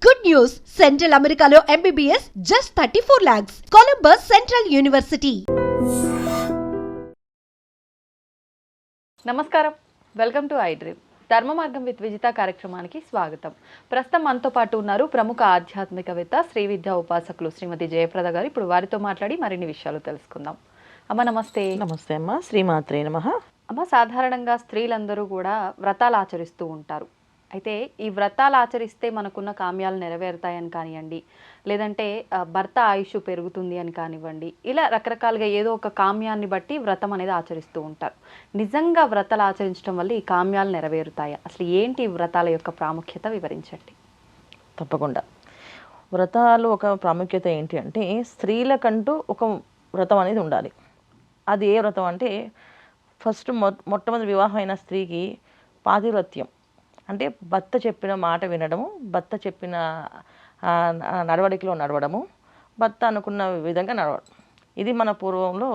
Good news! Central Americano MBBS just 34 lakhs. Columbus Central University. నమస్కారం, welcome to I dream. ధర్మ మార్గం with Vijitha కార్యక్రమానికి స్వాగతం. ప్రస్తుతం మనతో పాటు ఉన్నారు ప్రముఖ ఆధ్యాత్మికవేత్త శ్రీ విద్యా ఉపాసకులు శ్రీమతి జయప్రద గారు. ఇప్పుడు వారితో మాట్లాడి మరిన్ని విషయాలు తెలుసుకుందాం. అమ్మ నమస్తే. నమస్తే అమ్మ, శ్రీమాత్రే నమః. అమ్మ, సాధారణంగా స్త్రీలందరూ కూడా వ్రతాలు ఆచరిస్తూ ఉంటారు. అయితే ఈ వ్రతాలు ఆచరిస్తే మనకున్న కామ్యాలు నెరవేరుతాయని కానివ్వండి, లేదంటే భర్త ఆయుష్ పెరుగుతుంది అని కానివ్వండి, ఇలా రకరకాలుగా ఏదో ఒక కామ్యాన్ని బట్టి వ్రతం అనేది ఆచరిస్తూ ఉంటారు. నిజంగా వ్రతాలు ఆచరించడం వల్ల ఈ కామ్యాలు నెరవేరుతాయా? అసలు ఏంటి ఈ వ్రతాల యొక్క ప్రాముఖ్యత వివరించండి. తప్పకుండా. వ్రతాలు ఒక ప్రాముఖ్యత ఏంటి అంటే, స్త్రీలకంటూ ఒక వ్రతం అనేది ఉండాలి. అది ఏ వ్రతం అంటే, ఫస్ట్ మొట్టమొదటి వివాహం అయిన స్త్రీకి పాతివ్రత్యం అంటే భర్త చెప్పిన మాట వినడము, భర్త చెప్పిన నడవడికలో నడవడము, భర్త అనుకున్న విధంగా నడవడం. ఇది మన పూర్వంలో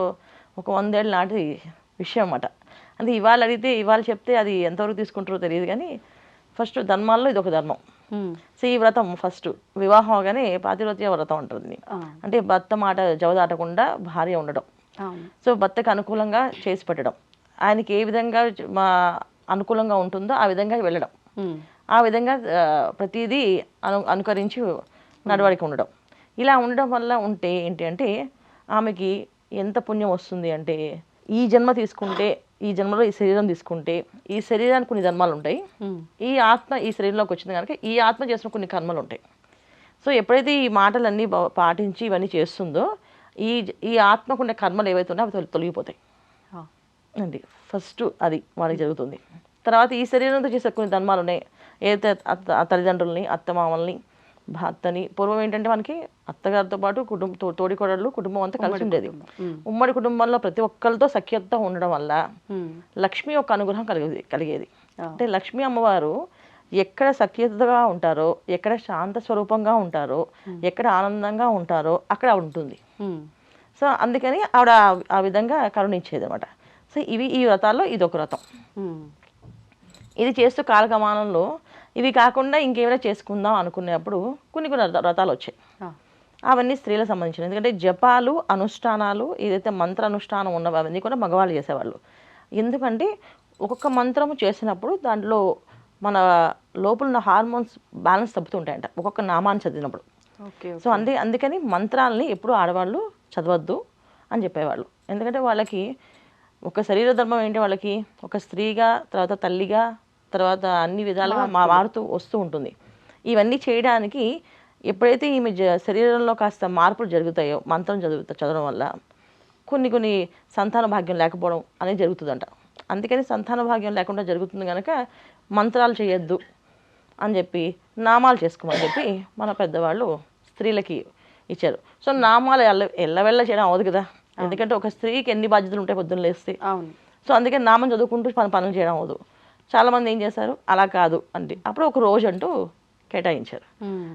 ఒక 100 ఏళ్ళ నాటి విషయం అన్నమాట. అంటే ఇవాళ అడిగితే ఇవాళ చెప్తే అది ఎంతవరకు తీసుకుంటారో తెలియదు, కానీ ఫస్ట్ ధర్మాల్లో ఇది ఒక ధర్మం. సో ఈ వ్రతం ఫస్ట్ వివాహం అవగానే పాతివ్రత్య వ్రతం అంటుంది. అంటే భర్త మాట జవదాటకుండా భార్య ఉండడం, సో భర్తకు అనుకూలంగా చేసి పెట్టడం, ఆయనకి ఏ విధంగా అనుకూలంగా ఉంటుందో ఆ విధంగా వెళ్ళడం, ఆ విధంగా ప్రతిదీ అనుకరించి నడవడికి ఉండడం. ఇలా ఉండడం వల్ల ఉంటే ఏంటి అంటే, ఆమెకి ఎంత పుణ్యం వస్తుంది అంటే, ఈ జన్మ తీసుకుంటే, ఈ జన్మలో ఈ శరీరం తీసుకుంటే, ఈ శరీరానికి కొన్ని ధర్మాలు ఉంటాయి, ఈ ఆత్మ ఈ శరీరంలోకి వచ్చింది కనుక ఈ ఆత్మ చేసిన కొన్ని కర్మలు ఉంటాయి. సో ఎప్పుడైతే ఈ మాటలన్నీ పాటించి ఇవన్నీ చేస్తుందో, ఈ ఆత్మకున్న కర్మలు ఏవైతే ఉన్నాయో అవి తొలగిపోతాయి అండి. ఫస్ట్ అది వాడికి జరుగుతుంది. తర్వాత ఈ శరీరంతో చేసే కొన్ని ధర్మాలు ఉన్నాయి. ఏదైతే తల్లిదండ్రులని, అత్తమామల్ని, భర్తని, పూర్వం ఏంటంటే మనకి అత్తగారితో పాటు తోడికోడళ్ళు కుటుంబం అంతా కలిసి ఉండేది. ఉమ్మడి కుటుంబంలో ప్రతి ఒక్కరితో సఖ్యతతో ఉండడం వల్ల లక్ష్మి యొక్క అనుగ్రహం కలిగేది. అంటే లక్ష్మీ అమ్మవారు ఎక్కడ సఖ్యతగా ఉంటారో, ఎక్కడ శాంత స్వరూపంగా ఉంటారో, ఎక్కడ ఆనందంగా ఉంటారో అక్కడ ఆవిడ ఉంటుంది. సో అందుకని ఆవిడ ఆ విధంగా కరుణించేది అనమాట. సో ఈ వ్రతాల్లో ఇదొక వ్రతం. ఇది చేస్తూ కాలగమనంలో ఇవి కాకుండా ఇంకేమైనా చేసుకుందాం అనుకునేప్పుడు కొన్ని వ్రతాలు వచ్చాయి. అవన్నీ స్త్రీలకు సంబంధించినవి. ఎందుకంటే జపాలు, అనుష్ఠానాలు, ఏదైతే మంత్ర అనుష్ఠానం ఉన్నవి అవన్నీ కూడా మగవాళ్ళు చేసేవాళ్ళు. ఎందుకంటే ఒక్కొక్క మంత్రము చేసినప్పుడు దాంట్లో మన లోపల ఉన్న హార్మోన్స్ బ్యాలెన్స్ తప్పుతుంటాయంట ఒక్కొక్క నామాన్ని చదివినప్పుడు. సో అందుకని మంత్రాలని ఎప్పుడు ఆడవాళ్ళు చదవద్దు అని చెప్పేవాళ్ళు. ఎందుకంటే వాళ్ళకి ఒక శరీర ధర్మం ఏంటి, వాళ్ళకి ఒక స్త్రీగా, తర్వాత తల్లిగా, తర్వాత అన్ని విధాలుగా మారుతూ వస్తూ ఉంటుంది. ఇవన్నీ చేయడానికి ఎప్పుడైతే ఈమె శరీరంలో కాస్త మార్పులు జరుగుతాయో మంత్రం చదవడం వల్ల కొన్ని సంతాన భాగ్యం లేకపోవడం అనేది జరుగుతుందంట. అందుకని సంతాన భాగ్యం లేకుండా జరుగుతుంది కనుక మంత్రాలు చేయొద్దు అని చెప్పి నామాలు చేసుకోమని చెప్పి మన పెద్దవాళ్ళు స్త్రీలకి ఇచ్చారు. సో నామాలు ఎల్లవెళ్ళ చేయడం అవ్వదు కదా, ఎందుకంటే ఒక స్త్రీకి ఎన్ని బాధ్యతలు ఉంటాయి పొద్దున్న లేస్తే. సో అందుకని నామం చదువుకుంటూ పనులు చేయడం అవ్వదు. చాలామంది ఏం చేశారు, అలా కాదు అంటే అప్పుడు ఒక రోజు అంటూ కేటాయించారు.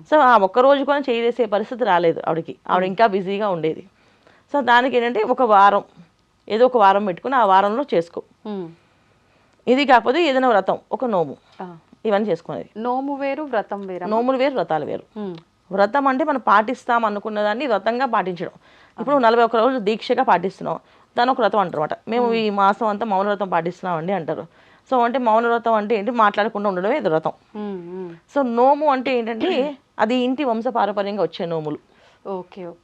సో ఆ ఒక్క రోజు కూడా చేసే పరిస్థితి రాలేదు ఆవిడకి, ఆవిడ ఇంకా బిజీగా ఉండేది. సో దానికి ఏంటంటే ఒక వారం, ఏదో ఒక వారం పెట్టుకుని ఆ వారంలో చేసుకో. ఇది కాకపోతే ఏదైనా వ్రతం, ఒక నోము, ఇవన్నీ చేసుకునేది. నోము వేరు, వ్రతం వేరు. నోములు వేరు, వ్రతాలు వేరు. వ్రతం అంటే మనం పాటిస్తాం అనుకున్న దాన్ని వ్రతంగా పాటించడం. ఇప్పుడు 41 రోజులు దీక్షగా పాటిస్తున్నాం, దాని ఒక వ్రతం అంటారు అనమాట. మేము ఈ మాసం అంతా మౌన వ్రతం పాటిస్తున్నామండి అంటారు. సో అంటే మౌన వ్రతం అంటే ఏంటి, మాట్లాడకుండా ఉండడమే ఇది వ్రతం. సో నోము అంటే ఏంటంటే అది ఇంటి వంశపారపర్యంగా వచ్చే నోములు,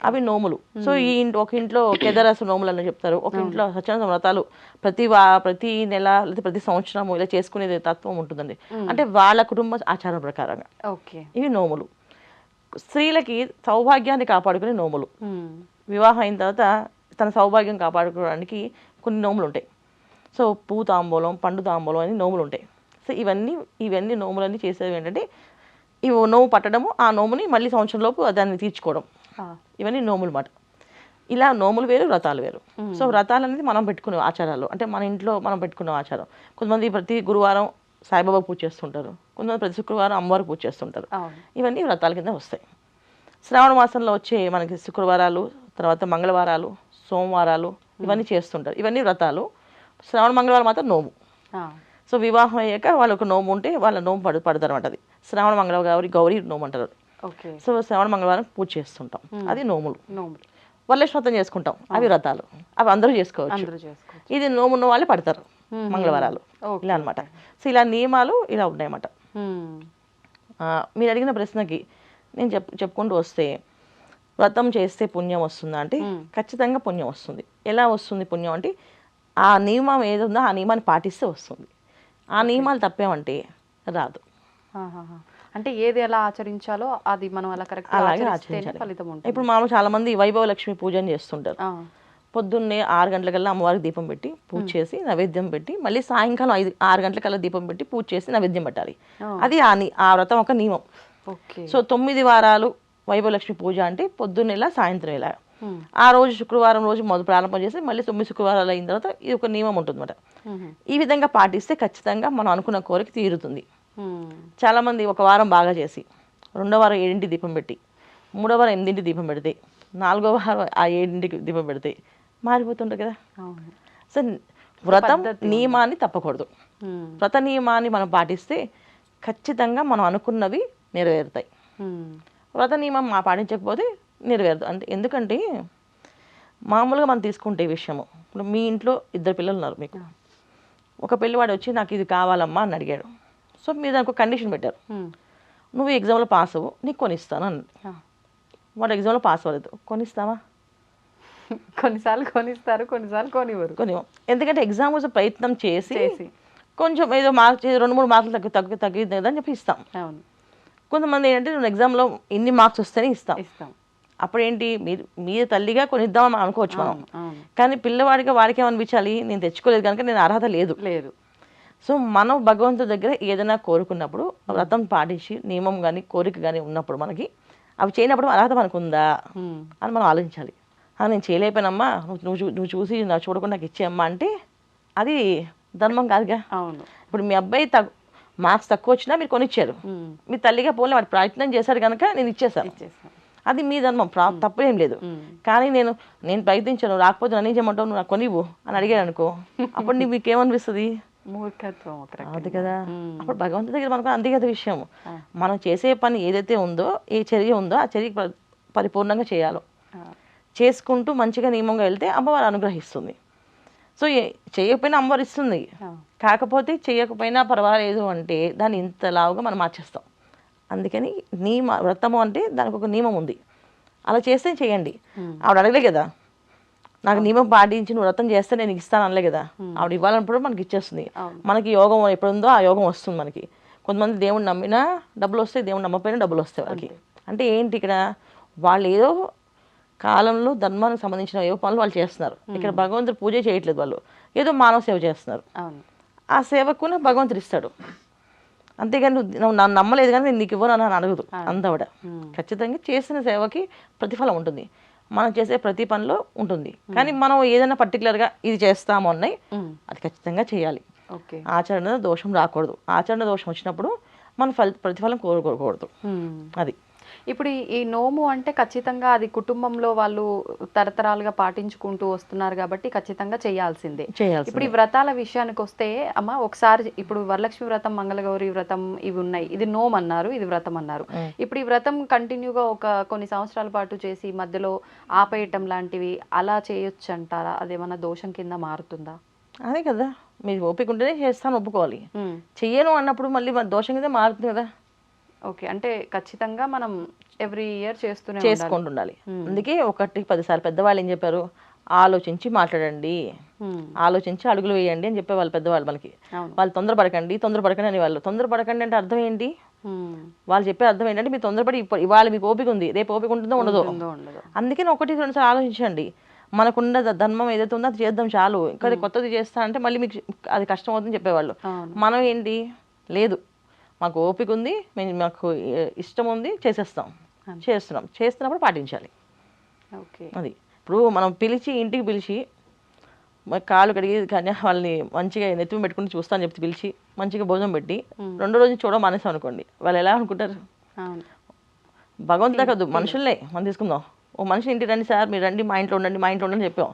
అవి నోములు. సో ఒక ఇంట్లో కేదారసు నోములు అని చెప్తారు, ఒక ఇంట్లో సత్యనారాయణ వ్రతాలు ప్రతి నెల లేదా ప్రతి సంవత్సరము ఇలా చేసుకునేది తత్వం ఉంటుందండి. అంటే వాళ్ళ కుటుంబ ఆచారం ప్రకారంగా ఇవి నోములు. స్త్రీలకి సౌభాగ్యాన్ని కాపాడుకునే నోములు. వివాహం అయిన తర్వాత తన సౌభాగ్యం కాపాడుకోవడానికి కొన్ని నోములు ఉంటాయి. సో పువ్వు తాంబూలం, పండు తాంబూలం అని నోములు ఉంటాయి. సో ఇవన్నీ నోములన్నీ చేసేవి ఏంటంటే, ఇవి నోము పట్టడము, ఆ నోముని మళ్ళీ సంవత్సరంలోపు దాన్ని తీర్చుకోవడం, ఇవన్నీ నోములు మాట. ఇలా నోములు వేరు, వ్రతాలు వేరు. సో వ్రతాలు అనేది మనం పెట్టుకునే ఆచారాలు, అంటే మన ఇంట్లో మనం పెట్టుకునే ఆచారం. కొంతమంది ప్రతి గురువారం సాయిబాబా పూజ చేస్తుంటారు, కొంతమంది ప్రతి శుక్రవారం అమ్మవారు పూజ చేస్తుంటారు. ఇవన్నీ వ్రతాల కింద వస్తాయి. శ్రావణ మాసంలో వచ్చే మనకి శుక్రవారాలు, తర్వాత మంగళవారాలు, సోమవారాలు ఇవన్నీ చేస్తుంటారు. ఇవన్నీ వ్రతాలు. శ్రావణ మంగళవారం మాత్రం నోము. సో వివాహం అయ్యాక వాళ్ళకు నోము ఉంటే వాళ్ళ నోము పడతారు అనమాట. అది శ్రావణ మంగళవారం గౌరీ నోము అంటారు. ఓకే. సో శ్రవణ మంగళవారం పూజ చేస్తుంటాం, అది నోములు. నోములు వరలక్ష్మి వ్రతం చేసుకుంటాం, అవి వ్రతాలు, అవి అందరూ చేసుకోవచ్చు. అందరూ చేసుకోవచ్చు. ఇది నోము ఉన్న వాళ్ళు పడతారు మంగళవారాలు, ఓకే. ఇలా అనమాట. సో ఇలా నియమాలు ఇలా ఉన్నాయన్నమాట. మీరు అడిగిన ప్రశ్నకి నేను చెప్పుకుంటూ వస్తే, వ్రతం చేస్తే పుణ్యం వస్తుందా అంటే ఖచ్చితంగా పుణ్యం వస్తుంది. ఎలా వస్తుంది పుణ్యం అంటే, ఆ నియమం ఏది ఉందో ఆ నియమాన్ని పాటిస్తే వస్తుంది. ఆ నియమాలు తప్పేమంటే రాదు. ఆహాహా. అంటే ఏది ఎలా ఆచరించాలో అది మనం అలా కరెక్ట్ అలాగే ఆచరిస్తేనే ఆచరించాలి. ఫలితం ఉంటుంది. ఇప్పుడు మామూలు చాలా మంది వైభవ లక్ష్మి పూజని చేస్తుంటారు. పొద్దున్నే 6 గంటలకల్లా అమ్మవారికి దీపం పెట్టి పూజ చేసి నైవేద్యం పెట్టి, మళ్ళీ సాయంకాలం 6 గంటలకల్లా దీపం పెట్టి పూజ చేసి నైవేద్యం పెట్టాలి. అది ఆ వ్రతం ఒక నియమం. ఓకే. సో 9 వారాలు వైభవలక్ష్మి పూజ అంటే పొద్దున్నేలా సాయంత్రం ఇలా. ఆ రోజు శుక్రవారం రోజు మొదలు ప్రారంభం చేసి మళ్ళీ 9 శుక్రవారాలు అయిన తర్వాత ఇది ఒక నియమం ఉంటుందన్నమాట. ఈ విధంగా పాటిస్తే ఖచ్చితంగా మనం అనుకున్న కోరిక తీరుతుంది. చాలామంది ఒక వారం బాగా చేసి, 2వ వారం 7ంటికి దీపం పెట్టి, 3వ వారం 8ంటికి దీపం పెడితే, 4వ వారం ఆ 7ంటికి దీపం పెడితే మారిపోతుంటారు కదా. సో వ్రతం నియమాన్ని తప్పకూడదు. వ్రత నియమాన్ని మనం పాటిస్తే ఖచ్చితంగా మనం అనుకున్నవి నెరవేరుతాయి. వ్రత నియమం పాటించకపోతే నెరవేరదు. అంటే ఎందుకంటే మామూలుగా మనం తీసుకుంటే ఈ విషయము, ఇప్పుడు మీ ఇంట్లో 2 పిల్లలు ఉన్నారు మీకు, ఒక పిల్లవాడు వచ్చి నాకు ఇది కావాలమ్మా అని అడిగాడు. సో మీరు దానికి ఒక కండిషన్ పెట్టారు, నువ్వు ఎగ్జామ్లో పాస్ అవ్వు నీకు కొనిస్తాను అని. వాడు ఎగ్జామ్లో పాస్ అవ్వలేదు, కొనిస్తావా? కొన్నిసార్లు కొనిస్తారు, కొన్నిసార్లు కొనివ్వరు. కొనివ్వం. ఎందుకంటే ఎగ్జామ్ కోసం ప్రయత్నం చేసి కొంచెం ఏదో మార్క్స్ 2-3 మార్కులు తగ్గింది కదా అని చెప్పి ఇస్తాం. అవును. కొంతమంది ఏంటంటే నువ్వు ఎగ్జామ్లో ఇన్ని మార్క్స్ వస్తేనే ఇస్తాం. అప్పుడేంటి మీరు తల్లిగా కొనిద్దామని అనుకోవచ్చు మనం, కానీ పిల్లవాడిగా వాడికి ఏమనిపించాలి, నేను తెచ్చుకోలేదు కనుక నేను అర్హత లేదు. సో మనం భగవంతుడి దగ్గర ఏదైనా కోరుకున్నప్పుడు వ్రతం పాటించి నియమం కానీ కోరిక కానీ ఉన్నప్పుడు మనకి అవి చేయనప్పుడు అర్హత మనకు ఉందా అని మనం ఆలోచించాలి. నేను చేయలేకపోయినమ్మా, నువ్వు చూసి నాకు చూడకుండా నాకు ఇచ్చేయమ్మా అంటే అది ధర్మం కాదుగా. అవును. ఇప్పుడు మీ అబ్బాయి మార్క్స్ తక్కువ వచ్చినా మీరు కొనిచ్చారు, మీ తల్లిగా పోలే వాడు ప్రయత్నం చేశాడు కనుక నేను ఇచ్చేసాను, అది మీ ధర్మం, తప్పు ఏం లేదు. కానీ నేను ప్రయత్నించాను రాకపోతే నన్ను ఏం చేయమంటావు, నువ్వు నాకు కొనివ్వు అని అడిగాడు అనుకో, అప్పుడు మీకేమనిపిస్తుంది? మూర్ఖత్వం. అది కదా. అప్పుడు భగవంతుడి దగ్గర మనకు అంతే కదా విషయం. మనం చేసే పని ఏదైతే ఉందో, ఏ చర్య ఉందో ఆ చర్య పరిపూర్ణంగా చేయాలో, చేసుకుంటూ మంచిగా నియమంగా వెళ్తే అమ్మవారు అనుగ్రహిస్తుంది. సో చేయకపోయినా అమ్మవారు ఇస్తుంది, కాకపోతే చేయకపోయినా పర్వాలేదు అంటే దాన్ని ఇంతలావుగా మనం మార్చేస్తాం. అందుకని వ్రతము అంటే దానికి ఒక నియమం ఉంది, అలా చేస్తే చేయండి. ఆవిడ అడగలే కదా, నాకు నియమం పాటించి నువ్వు వ్రతం చేస్తే నేను ఇస్తాను అనలే కదా. ఆవిడ ఇవ్వాలన్నప్పుడు మనకి ఇచ్చేస్తుంది. మనకి యోగం ఎప్పుడుందో ఆ యోగం వస్తుంది మనకి. కొంతమంది దేవుడు నమ్మినా డబ్బులు వస్తాయి, దేవుడు నమ్మపోయినా డబ్బులు వస్తాయి వాళ్ళకి. అంటే ఏంటి, ఇక్కడ వాళ్ళు ఏదో కాలంలో ధర్మానికి సంబంధించిన ఏవో పనులు వాళ్ళు చేస్తున్నారు. ఇక్కడ భగవంతుడు పూజ చేయట్లేదు, వాళ్ళు ఏదో మానవ సేవ చేస్తున్నారు. ఆ సేవకు భగవంతుడు ఇస్తాడు. అంతేగాని నువ్వు నన్ను నమ్మలేదు కానీ నేను నీకు ఇవ్వను అని అడగదు అంతవిడ. ఖచ్చితంగా చేసిన సేవకి ప్రతిఫలం ఉంటుంది, మనం చేసే ప్రతి పనిలో ఉంటుంది. కానీ మనం ఏదైనా పర్టికులర్గా ఇది చేస్తాము అన్నాయి, అది ఖచ్చితంగా చేయాలి. ఆచరణ దోషం రాకూడదు. ఆచరణ దోషం వచ్చినప్పుడు మనం ప్రతిఫలం కోరుకోకూడదు. అది ఇప్పుడు ఈ నోము అంటే ఖచ్చితంగా అది కుటుంబంలో వాళ్ళు తరతరాలుగా పాటించుకుంటూ వస్తున్నారు కాబట్టి ఖచ్చితంగా చేయాల్సిందే. ఇప్పుడు ఈ వ్రతాల విషయానికి వస్తే అమ్మ, ఒకసారి ఇప్పుడు వరలక్ష్మి వ్రతం, మంగళగౌరి వ్రతం ఇవి ఉన్నాయి, ఇది నోము అన్నారు, ఇది వ్రతం అన్నారు. ఇప్పుడు ఈ వ్రతం కంటిన్యూగా కొన్ని సంవత్సరాల పాటు చేసి మధ్యలో ఆపేయటం లాంటివి అలా చేయొచ్చు అంటారా? అదేమన్నా దోషం కింద మారుతుందా? అదే కదా, మీరు ఓపిక ఉంటేనే చేస్తాను ఒప్పుకోవాలి. చెయ్యను అన్నప్పుడు మళ్ళీ దోషం కింద మారుతుంది కదా. ఓకే, అంటే ఖచ్చితంగా మనం ఎవ్రీ ఇయర్ చేసుకుంటుండాలి. అందుకే 1-10 సార్లు పెద్దవాళ్ళు ఏం చెప్పారు, ఆలోచించి మాట్లాడండి, ఆలోచించి అడుగులు వేయండి అని చెప్పేవాళ్ళు పెద్దవాళ్ళు మనకి. వాళ్ళు తొందరపడకండి అని వాళ్ళు. తొందరపడకండి అంటే అర్థం ఏంటి? వాళ్ళు చెప్పే అర్థం ఏంటంటే మీరు తొందరపడి ఇవాళ మీకు ఓపిక ఉంది, రేపు ఓపిక ఉంటుందో ఉండదో. అందుకని 1-2 సార్లు ఆలోచించండి. మనకున్న ధర్మం ఏదైతే ఉందో అది చేద్దాం చాలు, ఇంకా కొత్తది చేస్తా అంటే మళ్ళీ మీకు అది కష్టం అవుతుందని చెప్పేవాళ్ళు. మనం ఏంటి, లేదు మాకు ఓపిక ఉంది, మాకు ఇష్టం ఉంది, చేస్తున్నప్పుడు పాటించాలి. అది ఇప్పుడు మనం ఇంటికి పిలిచి కాళ్ళు కడిగి కానీ వాళ్ళని మంచిగా నెత్తిమి పెట్టుకుని చూస్తాను చెప్తే పిలిచి మంచిగా భోజనం పెట్టి 2 రోజులు చూడడం మానేసాం అనుకోండి, వాళ్ళు ఎలా అనుకుంటారు? భగవంతుడా కాదు, మనుషులే మనం తీసుకుందాం. ఓ మనిషి ఇంటికి రండి సార్, మీరు రండి, మా ఇంట్లో ఉండండి చెప్పాం,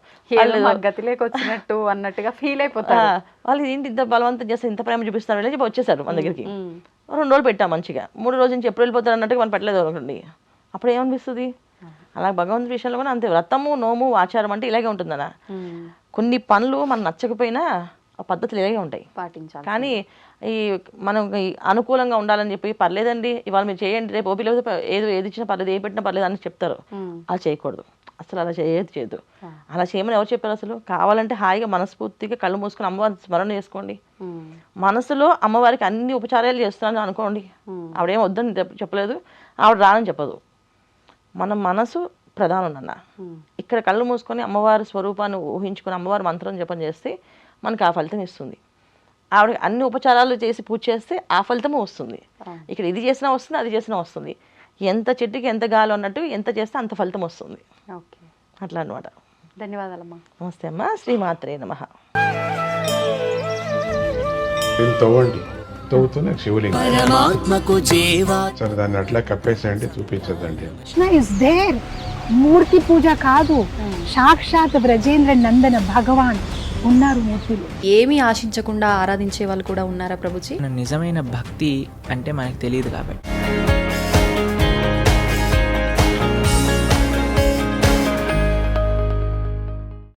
గతిలేకొచ్చినట్టు అన్నట్టుగా ఫీల్ అయిపోతారు. వాళ్ళు ఏంటి ఇంత బలవంతం చేస్తారు, ఇంత ప్రేమ చూపిస్తారు అని చెప్పి వచ్చేసారు మన దగ్గరికి. 2 రోజులు పెట్టాం మంచిగా, 3 రోజు నుంచి ఎప్పుడు వెళ్ళిపోతారు అన్నట్టుగా మనం పెట్టలేదు అనుకోండి, అప్పుడు ఏమనిపిస్తుంది? అలా భగవంతుడి విషయంలో కూడా అంతే. వ్రతము, నోము, ఆచారం అంటే ఇలాగే ఉంటుందన్న. కొన్ని పనులు మనం నచ్చకపోయినా ఆ పద్ధతులు ఇలాగే ఉంటాయి, పాటించాలి. కానీ మనం అనుకూలంగా ఉండాలని చెప్పి పర్లేదండి ఇవాళ మీరు చేయండి, రేపు ఓపి లేకపోతే ఏది ఇచ్చినా పర్లేదు, ఏ పెట్టినా పర్లేదు అని చెప్తారు. అలా చేయకూడదు, అసలు అలా చేయదు. అలా చేయమని ఎవరు చెప్పారు అసలు? కావాలంటే హాయిగా మనస్ఫూర్తిగా కళ్ళు మూసుకొని అమ్మవారిని స్మరణ చేసుకోండి. మనసులో అమ్మవారికి అన్ని ఉపచారాలు చేస్తున్నాను అనుకోండి, ఆవిడేం వద్దని చెప్పలేదు, ఆవిడ రానని చెప్పదు. మన మనసు ప్రధానం అన్న. ఇక్కడ కళ్ళు మూసుకొని అమ్మవారి స్వరూపాన్ని ఊహించుకొని అమ్మవారి మంత్రం జపం చేస్తే మనకు ఆ ఫలితం ఇస్తుంది. ఆవిడ అన్ని ఉపచారాలు చేసి పూజ చేస్తే ఆ ఫలితము వస్తుంది. ఇక్కడ ఇది చేసినా వస్తుంది, అది చేసినా వస్తుంది. ఎంత చెట్టుకి ఎంత గాలి అన్నట్టు ఎంత చేస్తే అంత ఫలితం వస్తుంది. ఓకే, అట్లా అనమాట. ధన్యవాదాలమ్మా. నమస్తే అమ్మా. శ్రీమాత్రే నమః. తవ్వండి, తవ్వుతూనే శివలింగం సరే దాన్ని అట్లా కప్పేసేయండి, చూపించదండి. Krishna is there. మూర్తి పూజ కాదు, సాక్షాత్ బ్రజేంద్ర నందన భగవాన్ ఉన్నారు మూర్తిలో. ఏమీ ఆశించకుండా ఆరాధించే వాళ్ళు కూడా ఉన్నారా ప్రభుజీ? నిజమైన భక్తి అంటే మనకు తెలియదు కాబట్టి